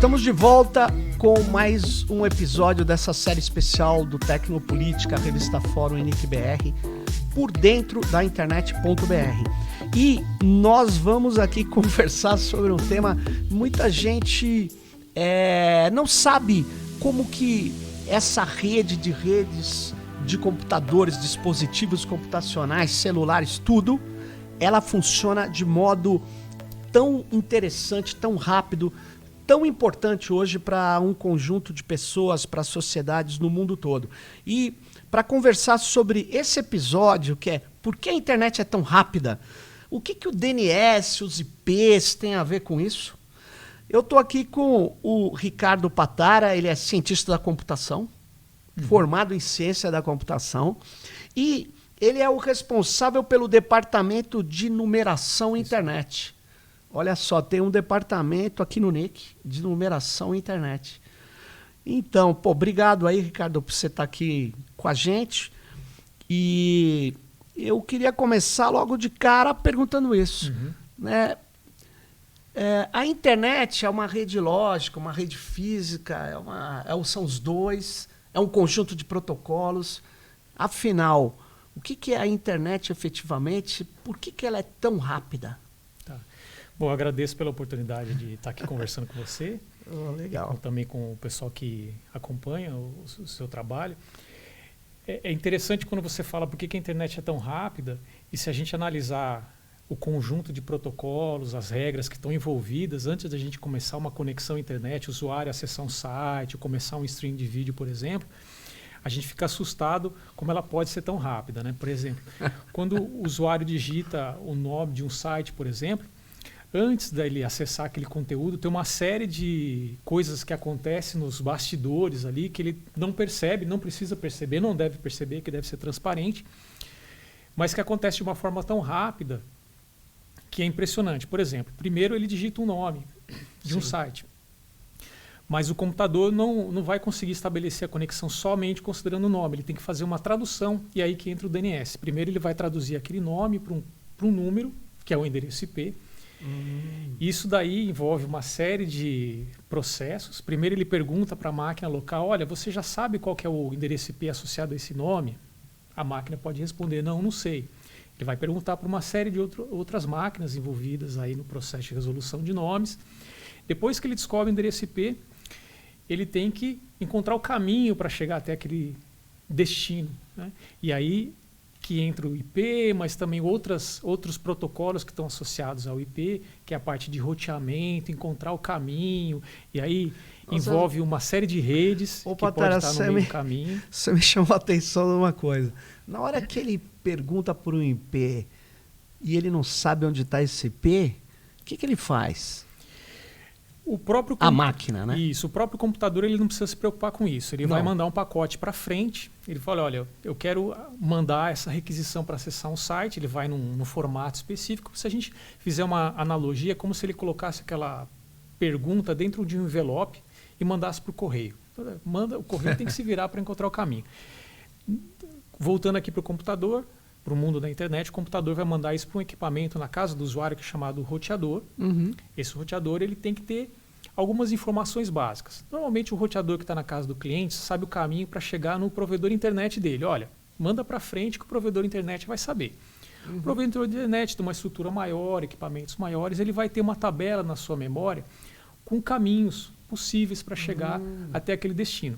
Estamos de volta com mais um episódio dessa série especial do Tecnopolítica, revista Fórum NIC-BR, por dentro da internet.br. E nós vamos aqui conversar sobre um tema, muita gente não sabe como que essa rede de redes de computadores, dispositivos computacionais, celulares, tudo, ela funciona de modo tão interessante, tão rápido, tão importante hoje para um conjunto de pessoas, para sociedades no mundo todo. E para conversar sobre esse episódio, que é por que a internet é tão rápida, o que o DNS, os IPs têm a ver com isso? Eu estou aqui com o Ricardo Patara, ele é cientista da computação, formado em ciência da computação, e ele é o responsável pelo departamento de numeração internet. Olha só, tem um departamento aqui no NIC de numeração internet. Então, obrigado aí, Ricardo, por você estar aqui com a gente. E eu queria começar logo de cara perguntando isso. Né? A internet é uma rede lógica, uma rede física, são os dois, é um conjunto de protocolos. Afinal, o que é a internet efetivamente? Por que ela é tão rápida? Bom, agradeço pela oportunidade de estar aqui conversando com você. Legal. Também com o pessoal que acompanha o seu trabalho. É interessante quando você fala por que a internet é tão rápida, e se a gente analisar o conjunto de protocolos, as regras que estão envolvidas antes da gente começar uma conexão à internet, o usuário acessar um site, começar um stream de vídeo, por exemplo, a gente fica assustado como ela pode ser tão rápida, né? Por exemplo, quando o usuário digita o nome de um site, por exemplo, antes dele acessar aquele conteúdo, tem uma série de coisas que acontecem nos bastidores ali que ele não percebe, não precisa perceber, não deve perceber, que deve ser transparente, mas que acontece de uma forma tão rápida que é impressionante. Por exemplo, primeiro ele digita um nome de um site, mas o computador não vai conseguir estabelecer a conexão somente considerando o nome, ele tem que fazer uma tradução, e aí que entra o DNS. Primeiro ele vai traduzir aquele nome para um número, que é o endereço IP. Isso daí envolve uma série de processos. Primeiro ele pergunta para a máquina local, olha, você já sabe qual que é o endereço IP associado a esse nome? A máquina pode responder, não sei. Ele vai perguntar para uma série de outras máquinas envolvidas aí no processo de resolução de nomes. Depois que ele descobre o endereço IP, ele tem que encontrar o caminho para chegar até aquele destino, né? E aí que entra o IP, mas também outros protocolos que estão associados ao IP, que é a parte de roteamento, encontrar o caminho, e aí envolve uma série de redes que pode estar no meio do caminho. Você me chamou a atenção numa coisa. Na hora que ele pergunta por um IP e ele não sabe onde está esse IP, o que ele faz? A máquina, né? Isso, o próprio computador ele não precisa se preocupar com isso. Ele vai mandar um pacote para frente, ele fala, olha, eu quero mandar essa requisição para acessar um site, ele vai num formato específico. Se a gente fizer uma analogia, é como se ele colocasse aquela pergunta dentro de um envelope e mandasse para o correio. O correio tem que se virar para encontrar o caminho. Voltando aqui para o computador, para o mundo da internet, o computador vai mandar isso para um equipamento na casa do usuário que é chamado roteador. Esse roteador ele tem que ter algumas informações básicas. Normalmente o roteador que está na casa do cliente sabe o caminho para chegar no provedor internet dele. Olha, manda para frente que o provedor internet vai saber. O provedor internet tem uma estrutura maior, equipamentos maiores, ele vai ter uma tabela na sua memória com caminhos possíveis para chegar até aquele destino.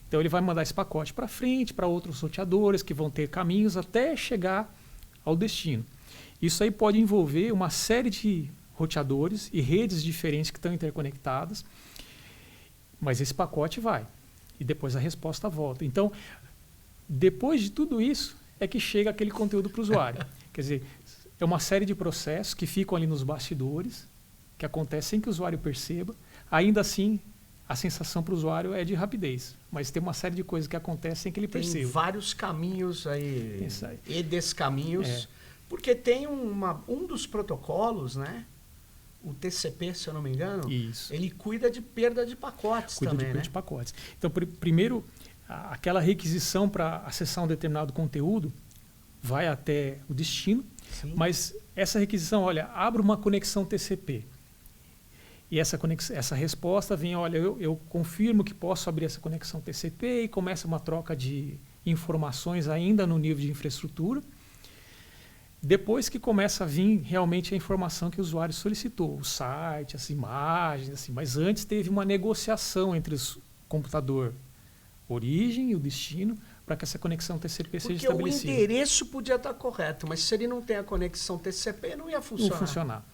Então ele vai mandar esse pacote para frente, para outros roteadores que vão ter caminhos até chegar ao destino. Isso aí pode envolver uma série de roteadores e redes diferentes que estão interconectadas, mas esse pacote vai, e depois a resposta volta. Então, depois de tudo isso, é que chega aquele conteúdo para o usuário. Quer dizer, é uma série de processos que ficam ali nos bastidores, que acontecem sem que o usuário perceba. Ainda assim, a sensação para o usuário é de rapidez, mas tem uma série de coisas que acontecem sem que ele perceba. Tem vários caminhos aí, e desses caminhos, porque tem um dos protocolos, né? O TCP, se eu não me engano, ele cuida de perda de pacotes também, Cuida de perda de pacotes. Então, primeiro, aquela requisição para acessar um determinado conteúdo vai até o destino, mas essa requisição, olha, abre uma conexão TCP. E essa resposta vem, olha, eu confirmo que posso abrir essa conexão TCP e começa uma troca de informações ainda no nível de infraestrutura. Depois que começa a vir realmente a informação que o usuário solicitou, o site, as imagens, assim, mas antes teve uma negociação entre o computador origem e o destino para que essa conexão TCP seja estabelecida. Porque o endereço podia estar correto, mas se ele não tem a conexão TCP, não ia funcionar. Não funcionar.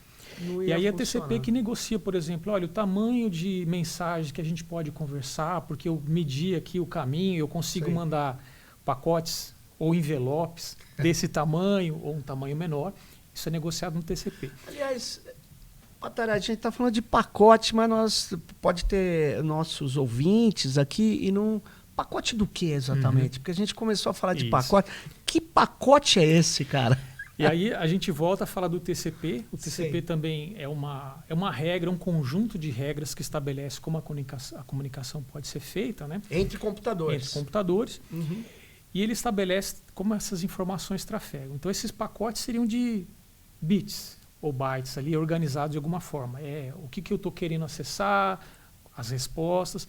E aí a TCP que negocia, por exemplo, olha, o tamanho de mensagem que a gente pode conversar, porque eu medi aqui o caminho, eu consigo mandar pacotes ou envelopes desse tamanho ou um tamanho menor. Isso é negociado no TCP. Aliás, Patara, a gente está falando de pacote, mas pode ter nossos ouvintes aqui e não... Pacote do que exatamente? Porque a gente começou a falar de pacote. Que pacote é esse, cara? E aí a gente volta a falar do TCP. O TCP também é uma regra, um conjunto de regras que estabelece como a comunicação pode ser feita, né? Entre computadores. Entre computadores. E ele estabelece como essas informações trafegam. Então esses pacotes seriam de bits ou bytes ali, organizados de alguma forma. O que eu estou querendo acessar, as respostas.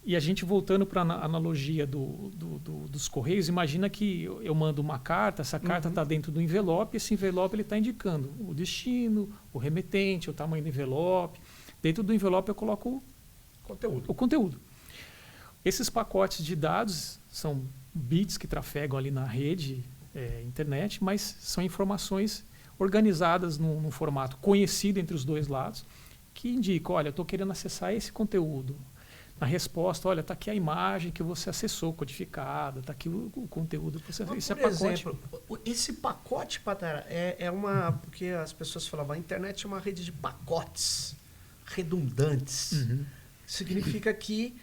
E a gente voltando para a analogia dos correios, imagina que eu mando uma carta, essa carta está dentro do envelope, e esse envelope está indicando o destino, o remetente, o tamanho do envelope. Dentro do envelope eu coloco o conteúdo. Esses pacotes de dados são bits que trafegam ali na rede internet, mas são informações organizadas num formato conhecido entre os dois lados, que indica, olha, eu estou querendo acessar esse conteúdo. Na resposta, olha, está aqui a imagem que você acessou, codificada, está aqui o conteúdo que você fez. Isso é pacote. Exemplo, esse pacote, Patara, porque as pessoas falavam, a internet é uma rede de pacotes redundantes. Significa que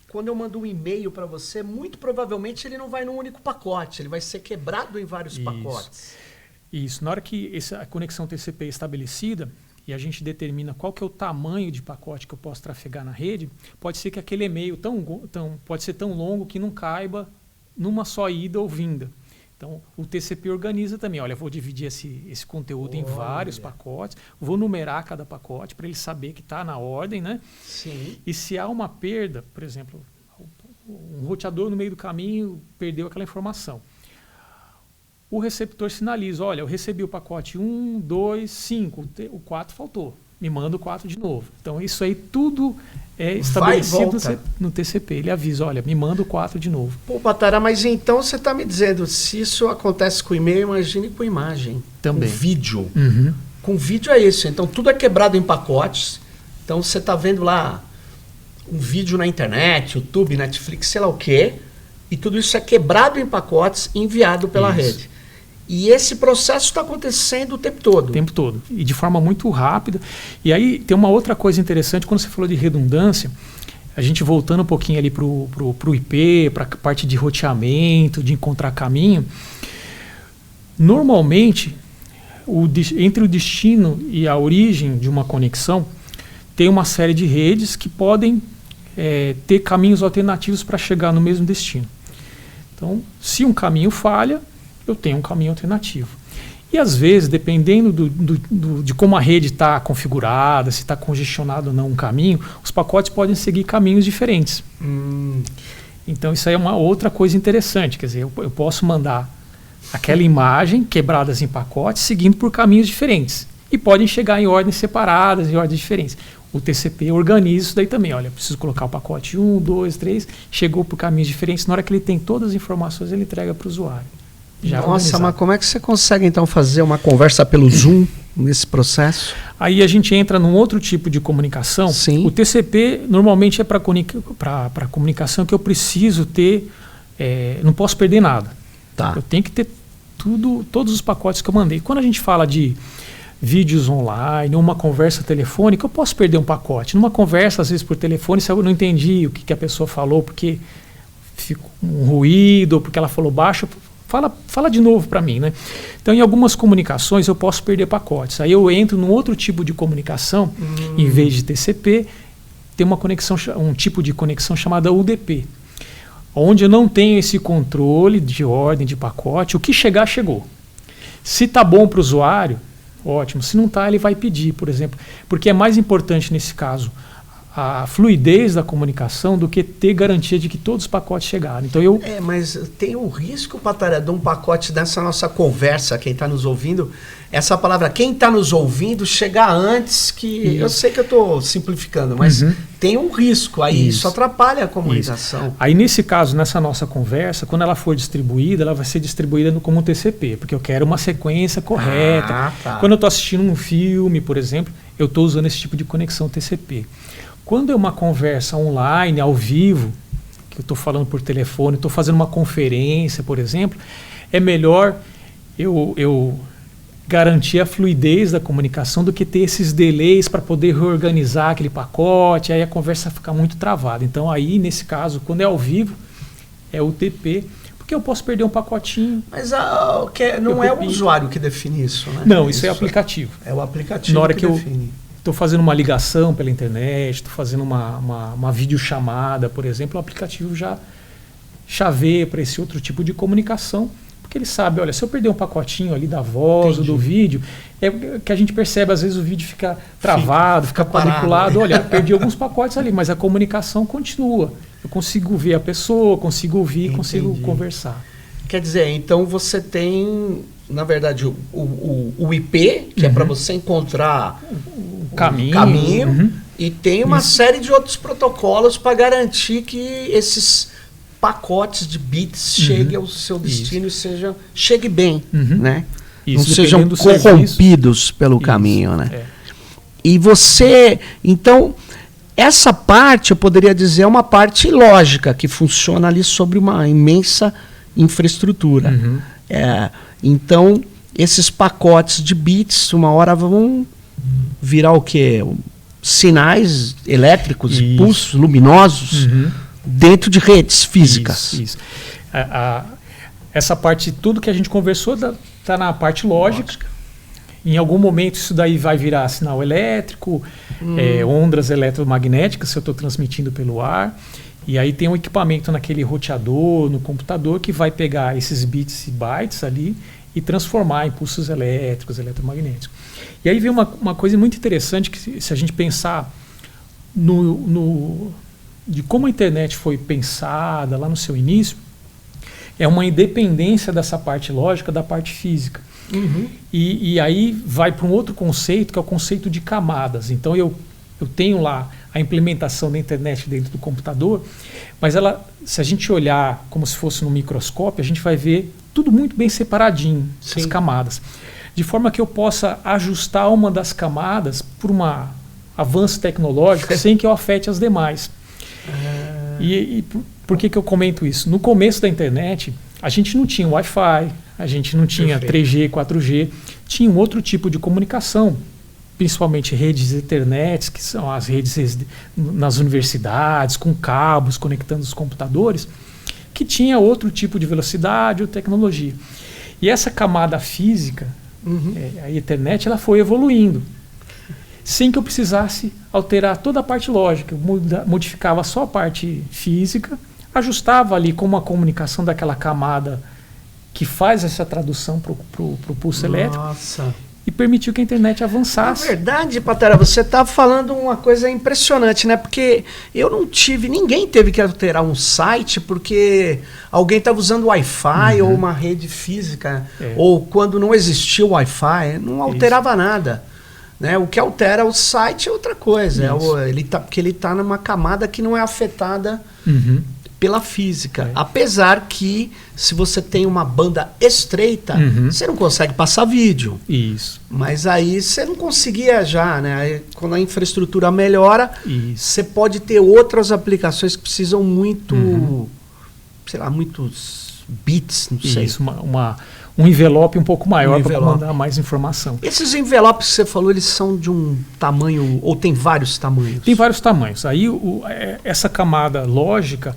quando eu mando um e-mail para você, muito provavelmente ele não vai num único pacote, ele vai ser quebrado em vários pacotes. Isso. Na hora que a conexão TCP é estabelecida, e a gente determina qual que é o tamanho de pacote que eu posso trafegar na rede, pode ser que aquele e-mail pode ser tão longo que não caiba numa só ida ou vinda. Então, o TCP organiza também, olha, eu vou dividir esse conteúdo em vários pacotes, vou numerar cada pacote para ele saber que está na ordem, né? Sim. E se há uma perda, por exemplo, um roteador no meio do caminho perdeu aquela informação. O receptor sinaliza, olha, eu recebi o pacote 1, 2, 5, o 4 faltou, me manda o 4 de novo. Então isso aí tudo é estabelecido no TCP, ele avisa, olha, me manda o 4 de novo. Pô, Patara, mas então você está me dizendo, se isso acontece com e-mail, imagine com imagem, também. Com vídeo. Com vídeo é isso, então tudo é quebrado em pacotes, então você está vendo lá um vídeo na internet, YouTube, Netflix, sei lá o quê, e tudo isso é quebrado em pacotes e enviado pela rede. E esse processo está acontecendo o tempo todo. O tempo todo. E de forma muito rápida. E aí tem uma outra coisa interessante, quando você falou de redundância, a gente voltando um pouquinho ali para o IP, para a parte de roteamento, de encontrar caminho, normalmente, entre o destino e a origem de uma conexão, tem uma série de redes que podem ter caminhos alternativos para chegar no mesmo destino. Então, se um caminho falha, eu tenho um caminho alternativo. E às vezes, dependendo de como a rede está configurada, se está congestionado ou não um caminho, os pacotes podem seguir caminhos diferentes. Então isso aí é uma outra coisa interessante. Quer dizer, eu posso mandar aquela imagem quebradas em pacotes seguindo por caminhos diferentes. E podem chegar em ordens separadas, em ordens diferentes. O TCP organiza isso daí também. Olha, eu preciso colocar o pacote 1, 2, 3, chegou por caminhos diferentes. Na hora que ele tem todas as informações, ele entrega para o usuário. Nossa, mas como é que você consegue então fazer uma conversa pelo Zoom nesse processo? Aí a gente entra num outro tipo de comunicação. Sim. O TCP normalmente é para comunicação que eu preciso ter, não posso perder nada. Tá. Eu tenho que ter todos os pacotes que eu mandei. Quando a gente fala de vídeos online, uma conversa telefônica, eu posso perder um pacote. Numa conversa, às vezes por telefone, se eu não entendi o que a pessoa falou, porque ficou um ruído, ou porque ela falou baixo, fala de novo para mim, né? Então, em algumas comunicações eu posso perder pacotes. Aí eu entro num outro tipo de comunicação, em vez de TCP, tem um tipo de conexão chamada UDP, onde eu não tenho esse controle de ordem de pacote. O que chegar, chegou. Se está bom para o usuário, ótimo. Se não está, ele vai pedir, por exemplo. Porque é mais importante nesse caso a fluidez da comunicação do que ter garantia de que todos os pacotes chegaram. Então mas tem um risco, Patara, de um pacote dessa nossa conversa, quem está nos ouvindo, essa palavra, quem está nos ouvindo, chegar antes que... Isso. Eu sei que eu estou simplificando, mas tem um risco aí, isso atrapalha a comunicação. Isso. Aí, nesse caso, nessa nossa conversa, quando ela for distribuída, ela vai ser distribuída como um TCP, porque eu quero uma sequência correta. Tá. Quando eu estou assistindo um filme, por exemplo, eu estou usando esse tipo de conexão TCP. Quando é uma conversa online, ao vivo, que eu estou falando por telefone, estou fazendo uma conferência, por exemplo, é melhor eu garantir a fluidez da comunicação do que ter esses delays para poder reorganizar aquele pacote, aí a conversa fica muito travada. Então aí, nesse caso, quando é ao vivo, é UTP, porque eu posso perder um pacotinho. Mas não é o usuário que define isso, né? Não, isso é aplicativo. É o aplicativo Na hora que que define. Estou fazendo uma ligação pela internet, estou fazendo uma videochamada, por exemplo, o aplicativo já chaveia para esse outro tipo de comunicação, porque ele sabe, olha, se eu perder um pacotinho ali da voz ou do vídeo, é que a gente percebe, às vezes o vídeo fica travado, fica quadriculado, olha, perdi alguns pacotes ali, mas a comunicação continua. Eu consigo ver a pessoa, consigo ouvir, consigo conversar. Quer dizer, então você tem, na verdade, o IP, que é para você encontrar o caminho e tem uma série de outros protocolos para garantir que esses pacotes de bits cheguem ao seu destino e chegue bem, né? Isso, não sejam corrompidos pelo caminho, né? E você, então, essa parte, eu poderia dizer, é uma parte lógica que funciona ali sobre uma imensa infraestrutura. Então, esses pacotes de bits, uma hora vão virar o quê? Sinais elétricos, pulsos luminosos dentro de redes físicas. Isso. Essa parte, tudo que a gente conversou, está na parte lógica. Em algum momento isso daí vai virar sinal elétrico, ondas eletromagnéticas, se eu estou transmitindo pelo ar. E aí tem um equipamento naquele roteador, no computador, que vai pegar esses bits e bytes ali e transformar em pulsos elétricos, eletromagnéticos. E aí vem uma coisa muito interessante, que se a gente pensar de como a internet foi pensada lá no seu início, é uma independência dessa parte lógica da parte física. E aí vai para um outro conceito, que é o conceito de camadas. Então eu tenho lá a implementação da internet dentro do computador, mas se a gente olhar como se fosse no microscópio, a gente vai ver tudo muito bem separadinho, as camadas. De forma que eu possa ajustar uma das camadas por um avanço tecnológico sem que eu afete as demais. E por que eu comento isso? No começo da internet, a gente não tinha Wi-Fi, a gente não tinha 3G, 4G, tinha um outro tipo de comunicação, principalmente redes Ethernet, que são as redes nas universidades, com cabos conectando os computadores, que tinha outro tipo de velocidade ou tecnologia. E essa camada física, a Ethernet, ela foi evoluindo, sem que eu precisasse alterar toda a parte lógica. Eu modificava só a parte física, ajustava ali como a comunicação daquela camada que faz essa tradução para o pulso elétrico. E permitiu que a internet avançasse. Na verdade, Patara, você está falando uma coisa impressionante, né? Porque ninguém teve que alterar um site porque alguém estava usando Wi-Fi ou uma rede física, ou quando não existia o Wi-Fi, não alterava nada. Né? O que altera o site é outra coisa. Porque ele está numa camada que não é afetada pela física. Apesar que, se você tem uma banda estreita, você não consegue passar vídeo. Isso. Mas aí você não conseguia já, né? Aí, quando a infraestrutura melhora, você pode ter outras aplicações que precisam muito, sei lá, muitos bits, não sei. Isso, um envelope um pouco maior para mandar mais informação. Esses envelopes que você falou, eles são de um tamanho, ou tem vários tamanhos? Tem vários tamanhos. Aí essa camada lógica,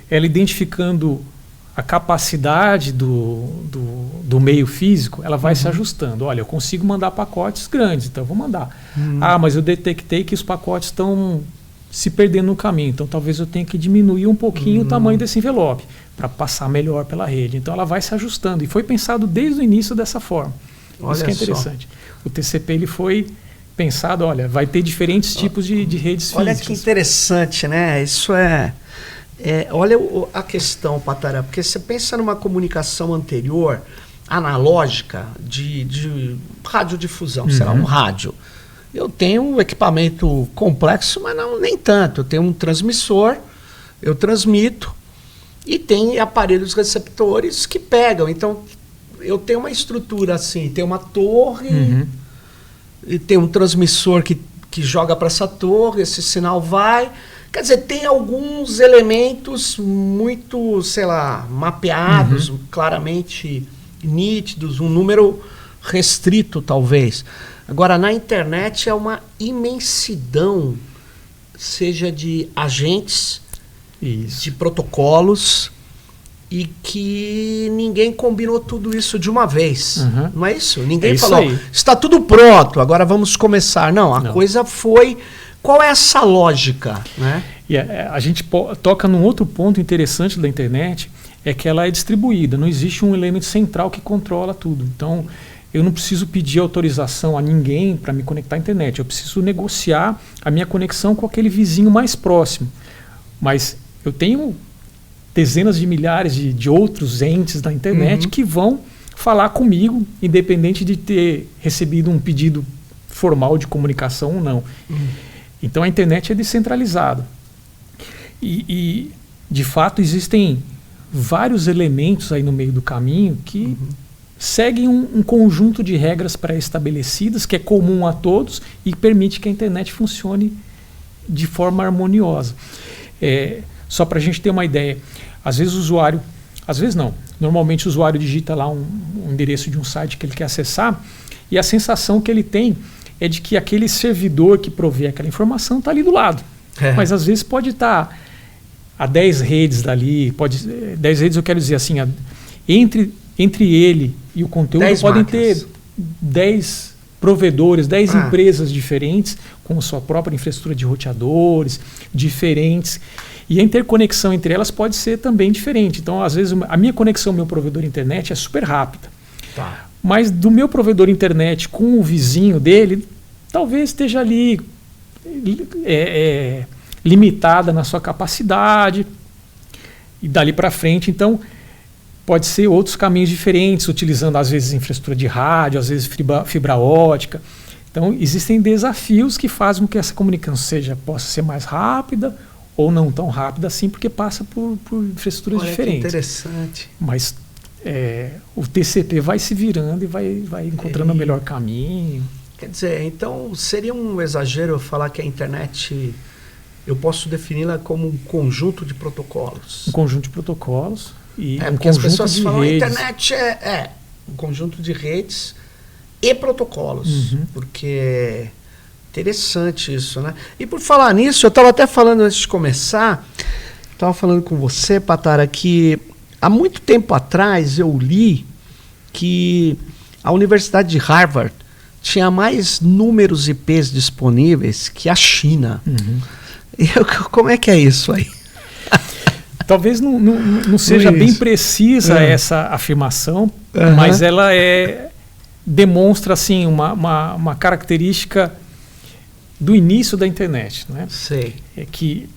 ela identificando a capacidade do meio físico, ela vai se ajustando. Olha, eu consigo mandar pacotes grandes, então eu vou mandar. Mas eu detectei que os pacotes estão se perdendo no caminho, então talvez eu tenha que diminuir um pouquinho o tamanho desse envelope para passar melhor pela rede. Então ela vai se ajustando, e foi pensado desde o início dessa forma. Isso que é interessante. O TCP ele foi pensado, olha, vai ter diferentes tipos de redes físicas. Olha que interessante, né? Isso olha a questão, Patara, porque você pensa numa comunicação anterior, analógica, de radiodifusão, sei lá, um rádio. Eu tenho um equipamento complexo, mas nem tanto. Eu tenho um transmissor, eu transmito, e tem aparelhos receptores que pegam. Então, eu tenho uma estrutura assim, tem uma torre, e tem um transmissor que joga para essa torre, esse sinal vai. Quer dizer, tem alguns elementos muito, sei lá, mapeados, claramente nítidos, um número restrito, talvez. Agora, na internet é uma imensidão, seja de agentes, de protocolos, e que ninguém combinou tudo isso de uma vez. Não é isso? Ninguém falou, está tudo pronto, agora vamos começar. Não, coisa foi... Qual é essa lógica? Né? E a gente toca num outro ponto interessante da internet, é que ela é distribuída, não existe um elemento central que controla tudo. Então, eu não preciso pedir autorização a ninguém para me conectar à internet, eu preciso negociar a minha conexão com aquele vizinho mais próximo. Mas eu tenho dezenas de milhares de outros entes da internet que vão falar comigo, independente de ter recebido um pedido formal de comunicação ou não. Então a internet é descentralizada. E de fato, existem vários elementos aí no meio do caminho que seguem um conjunto de regras pré-estabelecidas que é comum a todos e permite que a internet funcione de forma harmoniosa. Só para a gente ter uma ideia, às vezes o usuário, às vezes não, normalmente o usuário digita lá um endereço de um site que ele quer acessar e a sensação que ele tem é de que aquele servidor que provê aquela informação está ali do lado. Mas às vezes pode estar a 10 redes dali, 10 redes eu quero dizer assim, entre ele e o conteúdo podem ter 10 provedores, 10 empresas diferentes, com sua própria infraestrutura de roteadores, diferentes. E a interconexão entre elas pode ser também diferente. Então, às vezes, a minha conexão ao meu provedor internet é super rápida. Mas do meu provedor internet com o vizinho dele, talvez esteja ali limitada na sua capacidade. E dali para frente, então, pode ser outros caminhos diferentes, utilizando às vezes infraestrutura de rádio, às vezes fibra ótica. Então, existem desafios que fazem com que essa comunicação possa ser mais rápida ou não tão rápida assim, porque passa por infraestruturas diferentes. Que interessante. Mas o TCP vai se virando e vai encontrando o melhor caminho. Quer dizer, então seria um exagero eu falar que a internet, eu posso defini-la como um conjunto de protocolos. Um conjunto de protocolos e um porque as pessoas de falam redes. A internet é um conjunto de redes e protocolos, porque interessante isso, né? E por falar nisso, eu estava até falando antes de começar, estava falando com você, Patara, que há muito tempo atrás eu li que a Universidade de Harvard tinha mais números IPs disponíveis que a China. Como é que é isso aí? Talvez não seja bem precisa essa afirmação, mas ela demonstra assim, uma característica do início da internet. Né? Sei. É que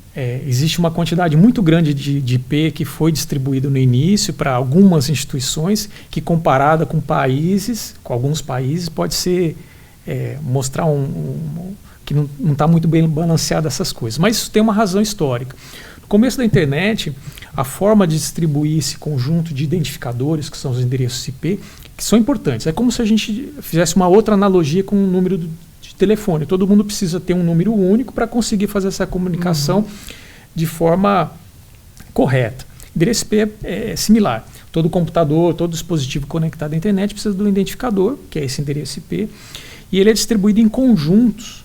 existe uma quantidade muito grande de IP que foi distribuído no início para algumas instituições, que comparada com alguns países, pode ser mostrar que não está muito bem balanceado essas coisas. Mas isso tem uma razão histórica. No começo da internet, a forma de distribuir esse conjunto de identificadores, que são os endereços IP, que são importantes. É como se a gente fizesse uma outra analogia com o número de telefone. Todo mundo precisa ter um número único para conseguir fazer essa comunicação de forma correta. Endereço IP é similar. Todo computador, todo dispositivo conectado à internet precisa de um identificador, que é esse endereço IP, e ele é distribuído em conjunto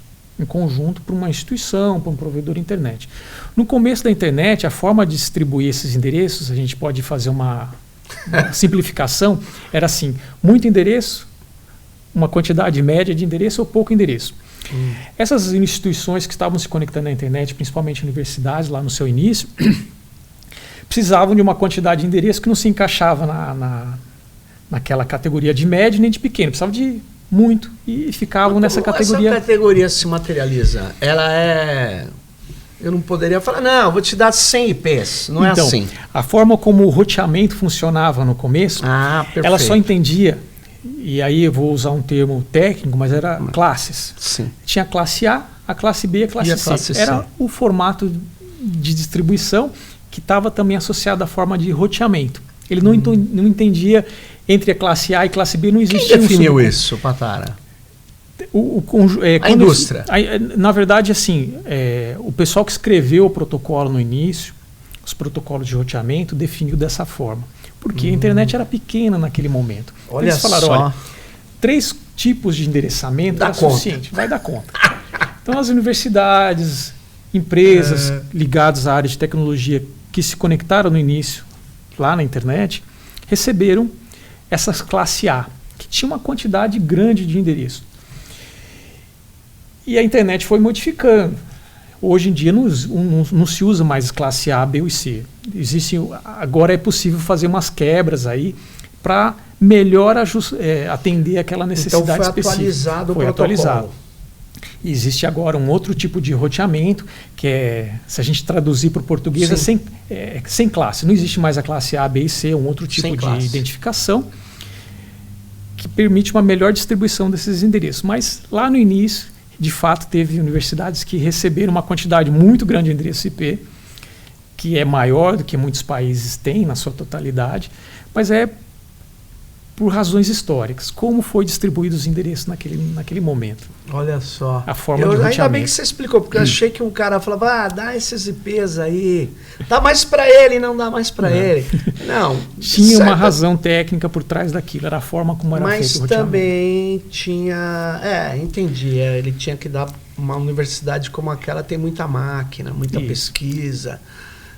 para uma instituição, para um provedor internet. No começo da internet, a forma de distribuir esses endereços, a gente pode fazer uma simplificação, era assim, muito endereço, uma quantidade média de endereço ou pouco endereço. Essas instituições que estavam se conectando à internet, principalmente universidades, lá no seu início, precisavam de uma quantidade de endereço que não se encaixava naquela categoria de médio nem de pequeno, precisavam de muito e ficavam nessa categoria. Essa categoria se materializa, ela é... Eu não poderia falar, não, eu vou te dar 100 IPs, não então, é assim. A forma como o roteamento funcionava no começo, ela só entendia, e aí eu vou usar um termo técnico, mas era classes. Sim. Tinha a classe A, a classe B e a classe C. Era o formato de distribuição que estava também associado à forma de roteamento. Ele não entendia entre a classe A e classe B, não existia. Quem definiu isso, Patara? A indústria. Na verdade, assim, o pessoal que escreveu o protocolo no início, os protocolos de roteamento, definiu dessa forma. Porque a internet era pequena naquele momento. Olha eles falaram, só. olha, 3 tipos de endereçamento dá é suficiente, vai dar conta. Então, as universidades, empresas ligadas à área de tecnologia que se conectaram no início, lá na internet, receberam essas classe A, que tinha uma quantidade grande de endereços. E a internet foi modificando. Hoje em dia não se usa mais classe A, B ou C. Agora é possível fazer umas quebras aí para melhor atender aquela necessidade específica. Então foi atualizado. E existe agora um outro tipo de roteamento, que se a gente traduzir para o português, sem classe. Não existe mais a classe A, B e C, um outro tipo de identificação que permite uma melhor distribuição desses endereços. Mas lá no início, de fato, teve universidades que receberam uma quantidade muito grande de endereços IP, que é maior do que muitos países têm na sua totalidade, mas é por razões históricas. Como foi distribuído os endereços naquele momento. Olha só. A forma de roteamento. Ainda bem que você explicou, porque eu achei que um cara falava, dá esses IPs aí, dá mais para ele, não dá mais para ele. Não. Tinha uma razão técnica por trás daquilo, era a forma como era feito o roteamento. Mas também tinha... entendi. Ele tinha que dar... Uma universidade como aquela tem muita máquina, muita pesquisa...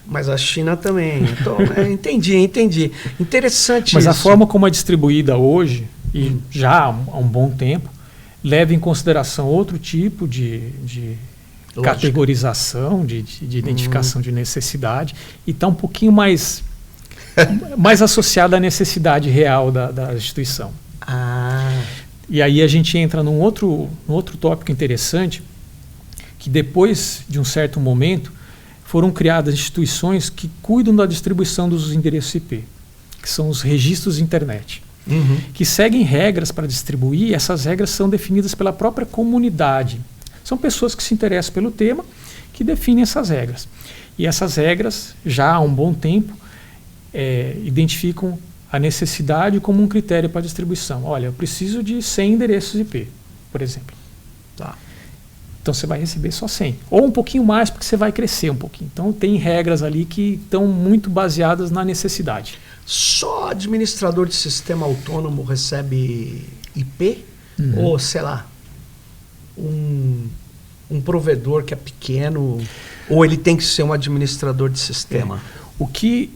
Mas a China também. Então, entendi. Interessante Mas isso. a forma como é distribuída hoje, e já há um bom tempo, leva em consideração outro tipo de categorização, de identificação de necessidade, e está um pouquinho mais associada à necessidade real da instituição. E aí a gente entra num outro tópico interessante, que depois de um certo momento, foram criadas instituições que cuidam da distribuição dos endereços IP, que são os registros de internet, que seguem regras para distribuir, e essas regras são definidas pela própria comunidade. São pessoas que se interessam pelo tema que definem essas regras. E essas regras, já há um bom tempo, identificam a necessidade como um critério para a distribuição. Olha, eu preciso de 100 endereços IP, por exemplo. Tá. Então você vai receber só 100. Ou um pouquinho mais, porque você vai crescer um pouquinho. Então tem regras ali que estão muito baseadas na necessidade. Só administrador de sistema autônomo recebe IP? Ou, sei lá, um provedor que é pequeno? Ou ele tem que ser um administrador de sistema? O que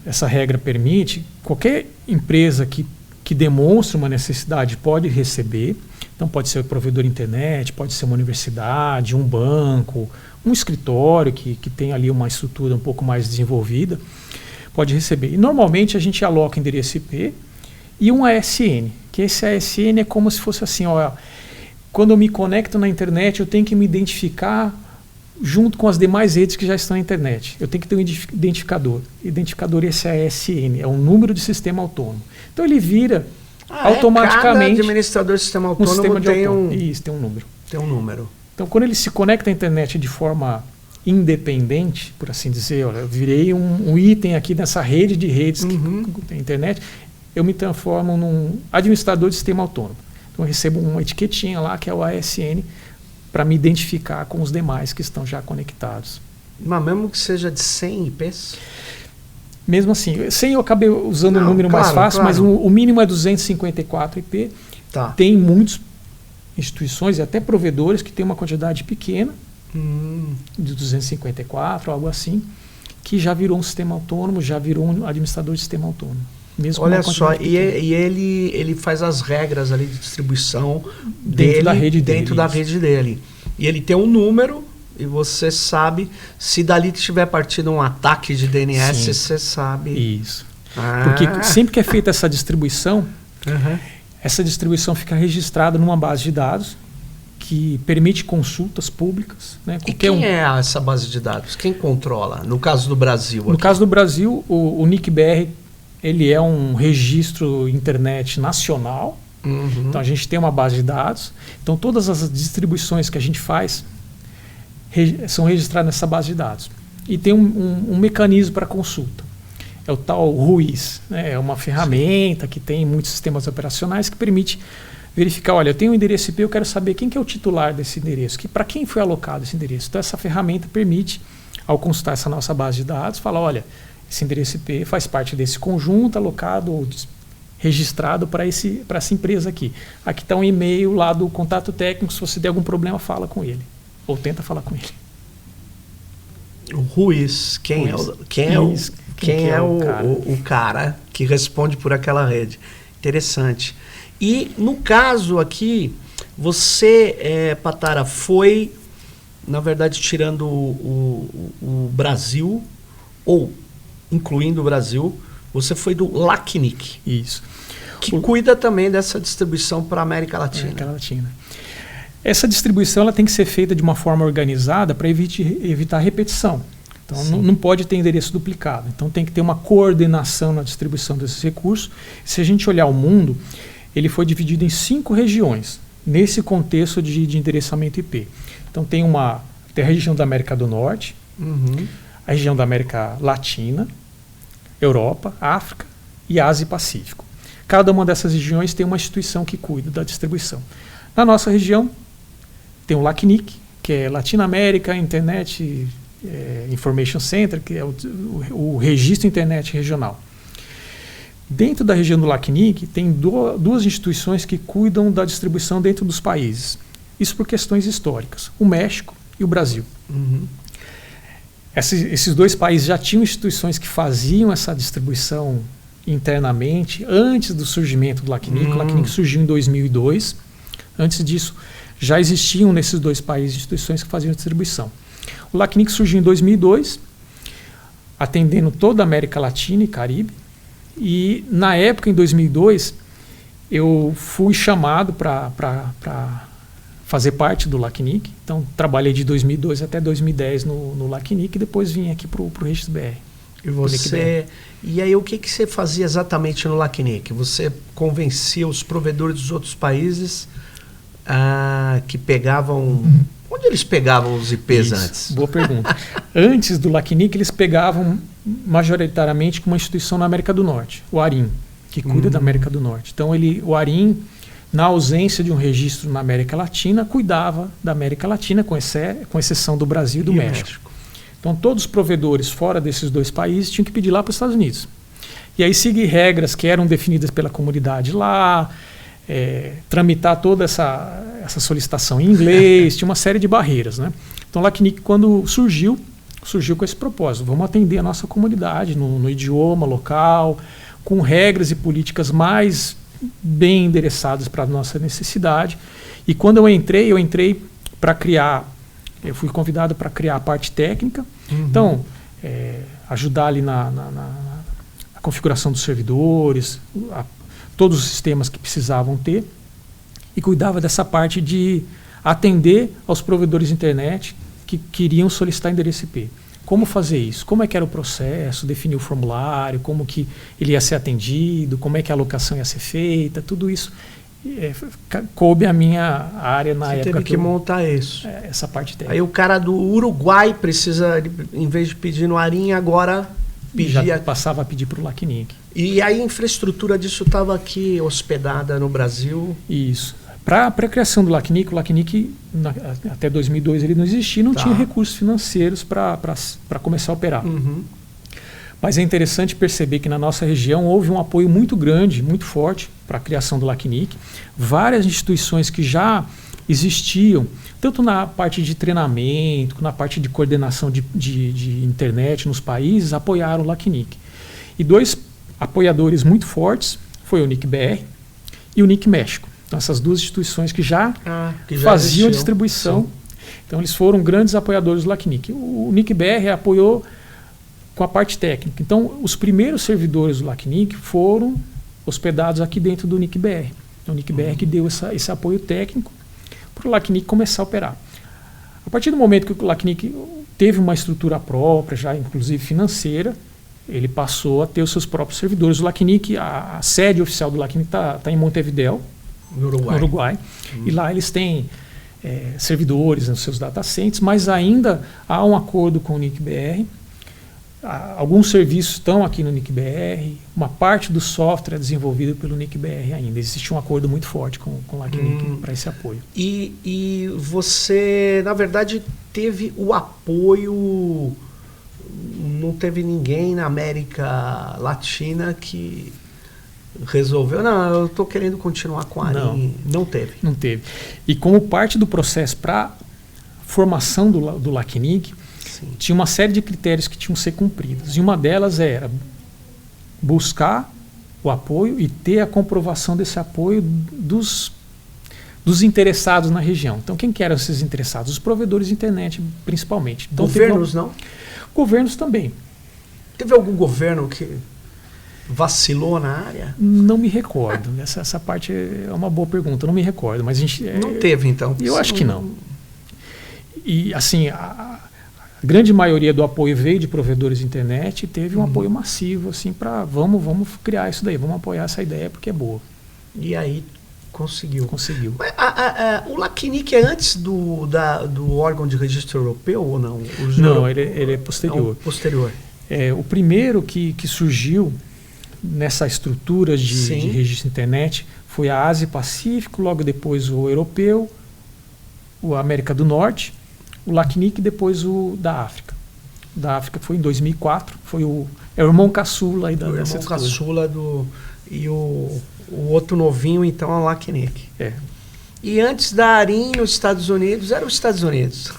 essa regra permite, qualquer empresa que demonstre uma necessidade pode receber. Então pode ser um provedor de internet, pode ser uma universidade, um banco, um escritório que tem ali uma estrutura um pouco mais desenvolvida, pode receber. E normalmente a gente aloca endereço IP e um ASN, que esse ASN é como se fosse assim, quando eu me conecto na internet eu tenho que me identificar junto com as demais redes que já estão na internet. Eu tenho que ter um identificador. Identificador esse ASN, é um número de sistema autônomo. Então ele vira... automaticamente, cada administrador de sistema autônomo tem um número. Tem um número. Então, quando ele se conecta à internet de forma independente, por assim dizer, olha, eu virei um item aqui nessa rede de redes que tem internet, eu me transformo num administrador de sistema autônomo. Então, eu recebo uma etiquetinha lá, que é o ASN, para me identificar com os demais que estão já conectados. Mas mesmo que seja de 100 IPs? Mesmo assim, 100 eu acabei usando um número mais fácil, mas o mínimo é 254 IP. Tá. Tem muitas instituições e até provedores que têm uma quantidade pequena, de 254, algo assim, que já virou um sistema autônomo, já virou um administrador de sistema autônomo. Mesmo olha só, e ele faz as regras ali de distribuição dentro da rede dele. E ele tem um número... E você sabe, se dali tiver partido um ataque de DNS, você sabe. Isso. Porque sempre que é feita essa distribuição, essa distribuição fica registrada numa base de dados que permite consultas públicas. Né? E quem é essa base de dados? Quem controla? No caso do Brasil? No caso do Brasil, o NIC-BR ele é um registro internet nacional. Então a gente tem uma base de dados. Então todas as distribuições que a gente faz são registradas nessa base de dados. E tem um mecanismo para consulta. É o tal RUIS. Né? É uma ferramenta que tem muitos sistemas operacionais que permite verificar, olha, eu tenho um endereço IP, eu quero saber quem que é o titular desse endereço, para quem foi alocado esse endereço. Então essa ferramenta permite, ao consultar essa nossa base de dados, falar, olha, esse endereço IP faz parte desse conjunto alocado ou registrado para essa empresa aqui. Aqui está um e-mail lá do contato técnico, se você der algum problema, fala com ele. Ou tenta falar com ele. O RUIS, quem é o cara que responde por aquela rede? Interessante. E no caso aqui, você, Patara, foi, na verdade, tirando o Brasil, ou incluindo o Brasil, você foi do LACNIC. Isso. Que cuida também dessa distribuição para a América Latina. América Latina. Essa distribuição ela tem que ser feita de uma forma organizada para evitar repetição. Então não pode ter endereço duplicado. Então tem que ter uma coordenação na distribuição desses recursos. Se a gente olhar o mundo, ele foi dividido em 5 regiões, nesse contexto de endereçamento IP. Então tem a região da América do Norte, a região da América Latina, Europa, África e Ásia e Pacífico. Cada uma dessas regiões tem uma instituição que cuida da distribuição. Na nossa região, tem o LACNIC, que é Latinoamérica Internet Information Center, que é o registro internet regional. Dentro da região do LACNIC, tem duas instituições que cuidam da distribuição dentro dos países. Isso por questões históricas, o México e o Brasil. Esses 2 países já tinham instituições que faziam essa distribuição internamente, antes do surgimento do LACNIC. O LACNIC surgiu em 2002. Antes disso, já existiam nesses 2 países instituições que faziam a distribuição. O LACNIC surgiu em 2002, atendendo toda a América Latina e Caribe. E, na época, em 2002, eu fui chamado para fazer parte do LACNIC. Então, trabalhei de 2002 até 2010 no LACNIC e depois vim aqui para o Registro BR. E aí, o que você fazia exatamente no LACNIC? Você convencia os provedores dos outros países que pegavam... Onde eles pegavam os IPs antes? Boa pergunta. Antes do LACNIC, eles pegavam majoritariamente com uma instituição na América do Norte, o ARIN, que cuida da América do Norte. Então, o ARIN, na ausência de um registro na América Latina, cuidava da América Latina, com exceção do Brasil e do México. Então, todos os provedores fora desses 2 países tinham que pedir lá para os Estados Unidos. E aí, seguir regras que eram definidas pela comunidade lá, tramitar toda essa solicitação em inglês, tinha uma série de barreiras. Né? Então, o LACNIC, quando surgiu com esse propósito. Vamos atender a nossa comunidade no idioma local, com regras e políticas mais bem endereçadas para a nossa necessidade. E quando eu entrei para criar, eu fui convidado para criar a parte técnica. Então, ajudar ali na configuração dos servidores, todos os sistemas que precisavam ter, e cuidava dessa parte de atender aos provedores de internet que queriam solicitar endereço IP. Como fazer isso? Como é que era o processo? Definir o formulário, como que ele ia ser atendido, como é que a alocação ia ser feita, tudo isso coube a minha área na época. Você teve que montar isso. Essa parte técnica. Aí o cara do Uruguai precisa, em vez de pedir no ARIN, agora pedia... Já passava a pedir para o LACNIC. E aí a infraestrutura disso estava aqui hospedada no Brasil? Isso. Para a criação do LACNIC, o LACNIC até 2002 ele não existia, não tinha recursos financeiros para começar a operar. Mas é interessante perceber que na nossa região houve um apoio muito grande, muito forte para a criação do LACNIC. Várias instituições que já existiam, tanto na parte de treinamento, na parte de coordenação de internet nos países, apoiaram o LACNIC. E 2 apoiadores muito fortes foi o NIC-BR e o NIC México. Então, essas 2 instituições que já faziam a distribuição. Sim. Então, eles foram grandes apoiadores do LACNIC. O NIC-BR apoiou com a parte técnica. Então, os primeiros servidores do LACNIC foram hospedados aqui dentro do NIC-BR. O NIC-BR que deu esse apoio técnico para o LACNIC começar a operar. A partir do momento que o LACNIC teve uma estrutura própria, já inclusive financeira, ele passou a ter os seus próprios servidores. O LACNIC, a sede oficial do LACNIC está em Montevidéu, no Uruguai. E lá eles têm servidores nos seus data centers, mas ainda há um acordo com o NIC-BR. Alguns serviços estão aqui no NIC-BR, uma parte do software é desenvolvido pelo NIC-BR ainda. Existe um acordo muito forte com o LACNIC para esse apoio. E você, na verdade, teve o apoio, não teve ninguém na América Latina que resolveu, não, eu estou querendo continuar com a ARIN. Não teve. Não teve. E como parte do processo para formação do LACNIC, tinha uma série de critérios que tinham que ser cumpridos. E uma delas era buscar o apoio e ter a comprovação desse apoio dos interessados na região. Então, quem que eram esses interessados? Os provedores de internet, principalmente. Então, governos, não? Governos também. Teve algum governo que vacilou na área? Não me recordo. Essa parte é uma boa pergunta. Não me recordo. Mas a gente, não teve, então? Eu acho que não. E, assim, a grande maioria do apoio veio de provedores de internet e teve um apoio massivo, assim, para vamos criar isso daí, vamos apoiar essa ideia porque é boa. E aí conseguiu. Conseguiu. Mas, o LACNIC é antes do órgão de registro europeu ou não? Não, ele é posterior. Posterior. O primeiro que surgiu nessa estrutura de registro de internet foi a Ásia e Pacífico, logo depois o europeu, o América do Norte, o LACNIC e depois o da África. Da África foi em 2004, foi o irmão caçula aí dessa irmão caçula e o outro novinho, então, é o LACNIC. E antes da ARIN nos Estados Unidos, era os Estados Unidos.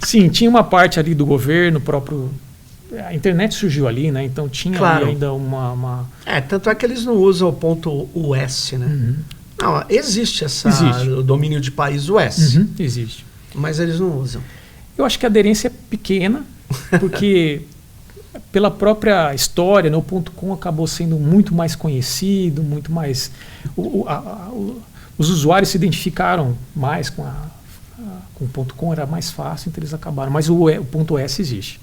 Sim, tinha uma parte ali do governo próprio. A internet surgiu ali, né? Então tinha ali ainda uma... tanto é que eles não usam o ponto US, né? Não, existe o domínio de país US. Existe. Mas eles não usam. Eu acho que a aderência é pequena, porque pela própria história, né, o .com acabou sendo muito mais conhecido, muito mais... os usuários se identificaram mais com o .com, era mais fácil, então eles acabaram. Mas o ponto S existe.